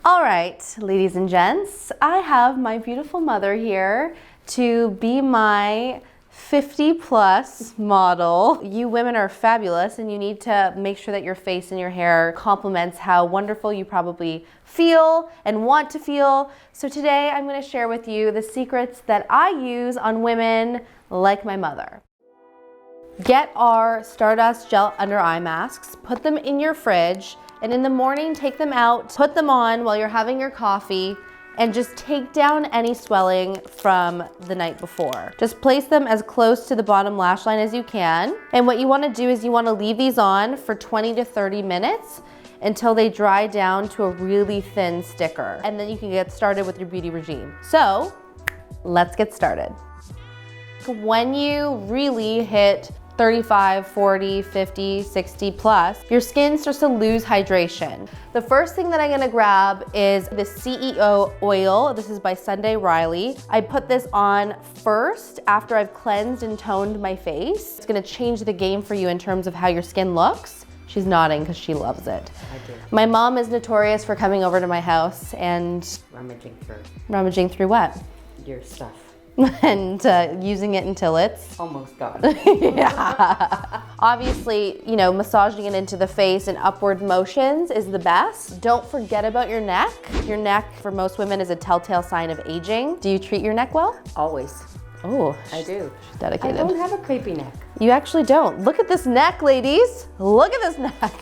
All right, ladies and gents, I have my beautiful mother here to be my 50 plus model. You women are fabulous and you need to make sure that your face and your hair complements how wonderful you probably feel and want to feel. So today I'm going to share with you the secrets that I use on women like my mother. Get our Stardust Gel Under Eye Masks, put them in your fridge, and in the morning take them out, put them on while you're having your coffee, and just take down any swelling from the night before. Just place them as close to the bottom lash line as you can. And what you wanna do is you wanna leave these on for 20 to 30 minutes until they dry down to a really thin sticker. And then you can get started with your beauty regime. So, let's get started. When you really hit 35, 40, 50, 60 plus, your skin starts to lose hydration. The first thing that I'm gonna grab is the C.E.O. oil. This is by Sunday Riley. I put this on first after I've cleansed and toned my face. It's gonna change the game for you in terms of how your skin looks. She's nodding because she loves it. I do. My mom is notorious for coming over to my house and rummaging through what? Your stuff. And using it until it's almost gone. Yeah. Obviously, you know, massaging it into the face in upward motions is the best. Don't forget about your neck. Your neck, for most women, is a telltale sign of aging. Do you treat your neck well? Always. Oh, I do. She's dedicated. I don't have a creepy neck. You actually don't. Look at this neck, ladies. Look at this neck.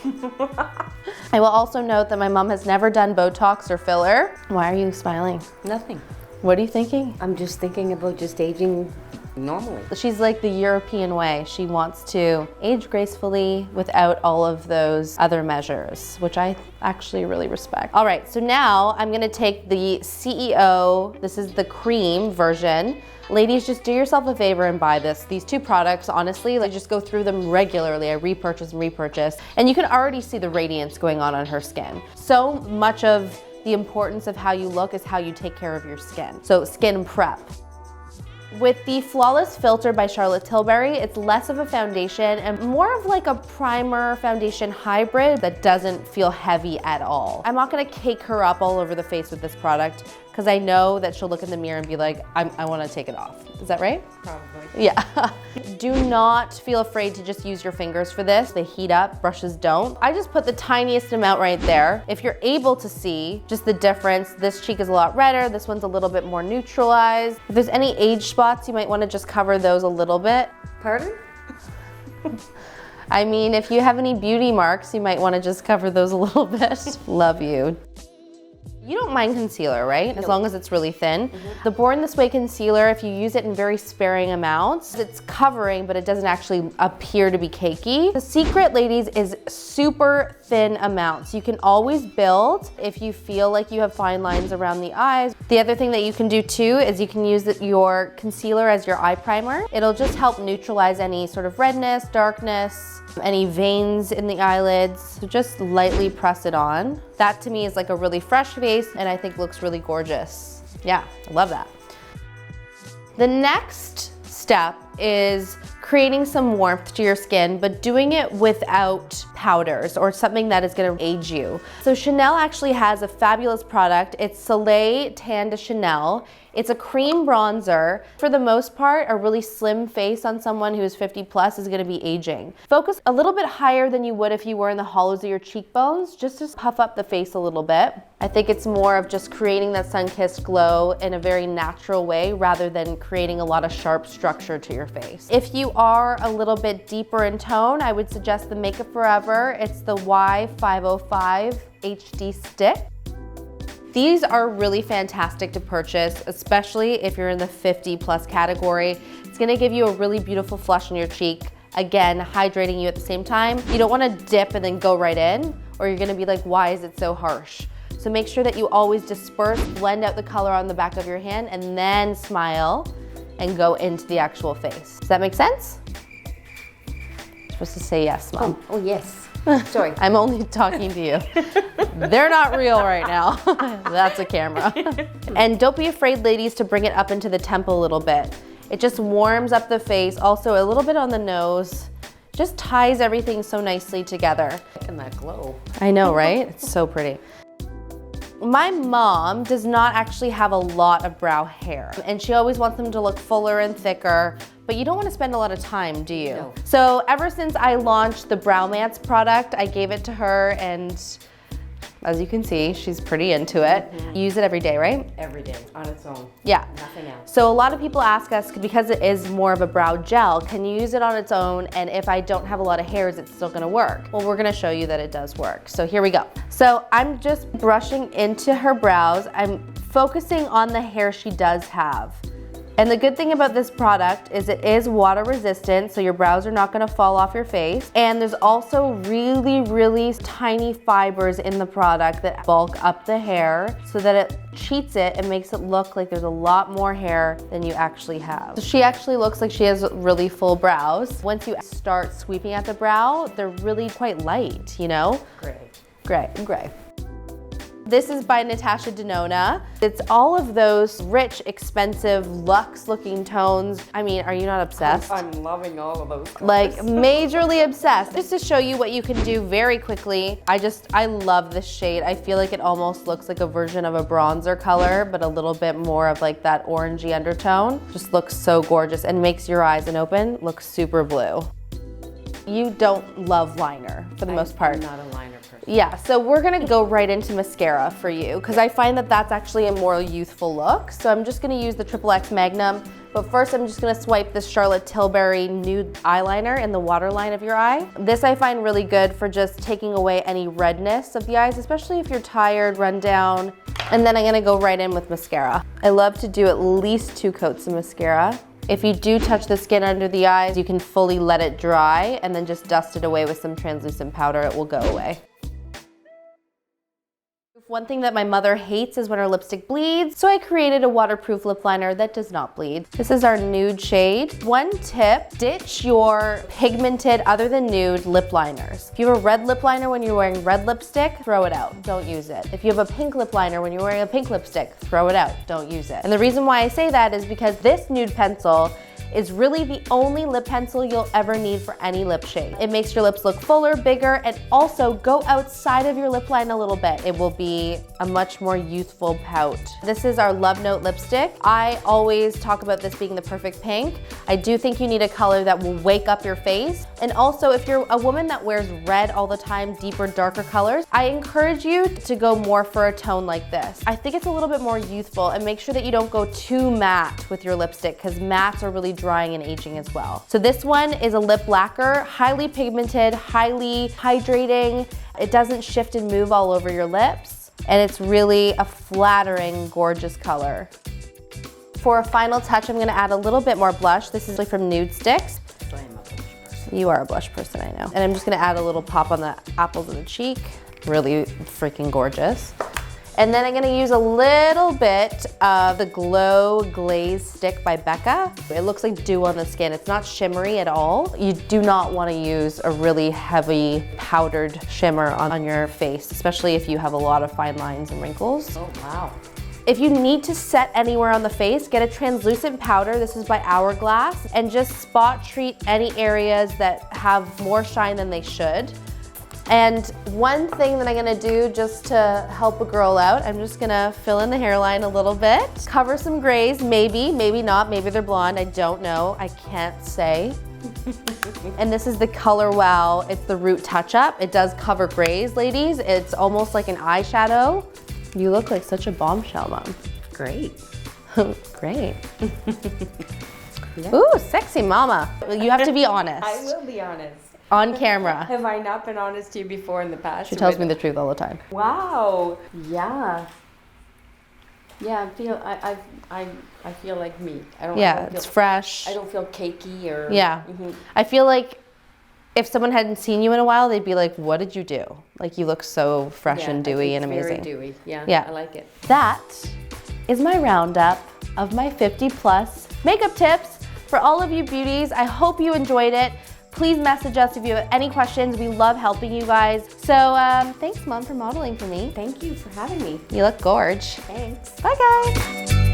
I will also note that my mom has never done Botox or filler. Why are you smiling? Nothing. What are you thinking? I'm just thinking about just aging normally. She's like the European way. She wants to age gracefully without all of those other measures, which I actually really respect. All right, so now I'm gonna take the C.E.O. This is the cream version. Ladies, just do yourself a favor and buy this. These two products, honestly, like just go through them regularly. I repurchase and repurchase, and you can already see the radiance going on her skin. So much of the importance of how you look is how you take care of your skin. So skin prep. With the Flawless Filter by Charlotte Tilbury, it's less of a foundation and more of like a primer foundation hybrid that doesn't feel heavy at all. I'm not gonna cake her up all over the face with this product because I know that she'll look in the mirror and be like, I wanna take it off. Is that right? Probably. Yeah. Do not feel afraid to just use your fingers for this. They heat up, brushes don't. I just put the tiniest amount right there. If you're able to see just the difference, this cheek is a lot redder, this one's a little bit more neutralized. If there's any age spots, you might wanna just cover those a little bit. Pardon? I mean, if you have any beauty marks, you might wanna just cover those a little bit. Love you. You don't mind concealer, right? As long as it's really thin. The Born This Way concealer, if you use it in very sparing amounts, it's covering, but it doesn't actually appear to be cakey. The secret, ladies, is super thin amounts. You can always build if you feel like you have fine lines around the eyes. The other thing that you can do too is you can use your concealer as your eye primer. It'll just help neutralize any sort of redness, darkness, any veins in the eyelids. So just lightly press it on. That to me is like a really fresh face and I think looks really gorgeous. Yeah, I love that. The next step is creating some warmth to your skin, but doing it without powders or something that is gonna age you. So Chanel actually has a fabulous product. It's Soleil Tan de Chanel. It's a cream bronzer. For the most part, a really slim face on someone who is 50 plus is gonna be aging. Focus a little bit higher than you would if you were in the hollows of your cheekbones, just to puff up the face a little bit. I think it's more of just creating that sun-kissed glow in a very natural way rather than creating a lot of sharp structure to your face. If you are a little bit deeper in tone, I would suggest the Make Up Forever. It's the Y505 HD Stick. These are really fantastic to purchase, especially if you're in the 50 plus category. It's gonna give you a really beautiful flush on your cheek. Again, hydrating you at the same time. You don't wanna dip and then go right in, or you're gonna be like, why is it so harsh? So make sure that you always disperse, blend out the color on the back of your hand, and then smile and go into the actual face. Does that make sense? You're supposed to say yes, Mom. Oh yes. Sorry. I'm only talking to you. They're not real right now. That's a camera. And don't be afraid, ladies, to bring it up into the temple a little bit. It just warms up the face, also a little bit on the nose. Just ties everything so nicely together. And that glow. I know, right? It's so pretty. My mom does not actually have a lot of brow hair, and she always wants them to look fuller and thicker, but you don't want to spend a lot of time, do you? No. So ever since I launched the Brow Mance product, I gave it to her, and as you can see, she's pretty into it. You use it every day, right? Every day, on its own. Yeah. Nothing else. So a lot of people ask us, because it is more of a brow gel, can you use it on its own? And if I don't have a lot of hair, is it still gonna work? Well, we're gonna show you that it does work. So here we go. So I'm just brushing into her brows. I'm focusing on the hair she does have. And the good thing about this product is it is water resistant, so your brows are not gonna fall off your face. And there's also really, really tiny fibers in the product that bulk up the hair so that it cheats it and makes it look like there's a lot more hair than you actually have. So she actually looks like she has really full brows. Once you start sweeping at the brow, they're really quite light, you know? Gray. This is by Natasha Denona. It's all of those rich, expensive, luxe looking tones. I mean, are you not obsessed? I'm loving all of those colors. Like majorly obsessed. Just to show you what you can do very quickly. I love this shade. I feel like it almost looks like a version of a bronzer color, but a little bit more of like that orangey undertone. Just looks so gorgeous and makes your eyes and open look super blue. You don't love liner for the most part. I'm not a liner person. Yeah, so we're gonna go right into mascara for you because I find that that's actually a more youthful look. So I'm just gonna use the XXX Magnum, but first I'm just gonna swipe this Charlotte Tilbury nude eyeliner in the waterline of your eye. This I find really good for just taking away any redness of the eyes, especially if you're tired, run down. And then I'm gonna go right in with mascara. I love to do at least 2 coats of mascara. If you do touch the skin under the eyes, you can fully let it dry and then just dust it away with some translucent powder. It will go away. One thing that my mother hates is when her lipstick bleeds, so I created a waterproof lip liner that does not bleed. This is our nude shade. One tip, ditch your pigmented, other than nude, lip liners. If you have a red lip liner when you're wearing red lipstick, throw it out, don't use it. If you have a pink lip liner when you're wearing a pink lipstick, throw it out, don't use it. And the reason why I say that is because this nude pencil is really the only lip pencil you'll ever need for any lip shade. It makes your lips look fuller, bigger, and also go outside of your lip line a little bit. It will be a much more youthful pout. This is our Love Note lipstick. I always talk about this being the perfect pink. I do think you need a color that will wake up your face. And also, if you're a woman that wears red all the time, deeper, darker colors, I encourage you to go more for a tone like this. I think it's a little bit more youthful, and make sure that you don't go too matte with your lipstick because mattes are really drying and aging as well. So this one is a lip lacquer, highly pigmented, highly hydrating. It doesn't shift and move all over your lips, and it's really a flattering, gorgeous color. For a final touch, I'm gonna add a little bit more blush. This is from Nude Sticks. I am a blush person. You are a blush person, I know. And I'm just gonna add a little pop on the apples of the cheek. Really freaking gorgeous. And then I'm gonna use a little bit of the Glow Glaze Stick by Becca. It looks like dew on the skin. It's not shimmery at all. You do not wanna use a really heavy powdered shimmer on your face, especially if you have a lot of fine lines and wrinkles. Oh, wow. If you need to set anywhere on the face, get a translucent powder. This is by Hourglass, and just spot treat any areas that have more shine than they should. And one thing that I'm gonna do just to help a girl out, I'm just gonna fill in the hairline a little bit, cover some grays, maybe, maybe not, maybe they're blonde, I don't know, I can't say. And this is the Color Wow, it's the Root Touch Up. It does cover grays, ladies. It's almost like an eyeshadow. You look like such a bombshell, Mom. Great. Great. Yeah. Ooh, sexy mama. You have to be honest. I will be honest. On camera. Have I not been honest to you before in the past? She tells me the truth all the time. Wow. Yeah. Yeah, I feel like me. It's fresh. I don't feel cakey or. Yeah. I feel like if someone hadn't seen you in a while, they'd be like, what did you do? Like, you look so fresh and dewy and amazing. Very dewy. Yeah. Yeah. I like it. That is my roundup of my 50+ makeup tips for all of you beauties. I hope you enjoyed it. Please message us if you have any questions. We love helping you guys. So thanks, Mom, for modeling for me. Thank you for having me. You look gorge. Thanks. Bye, guys.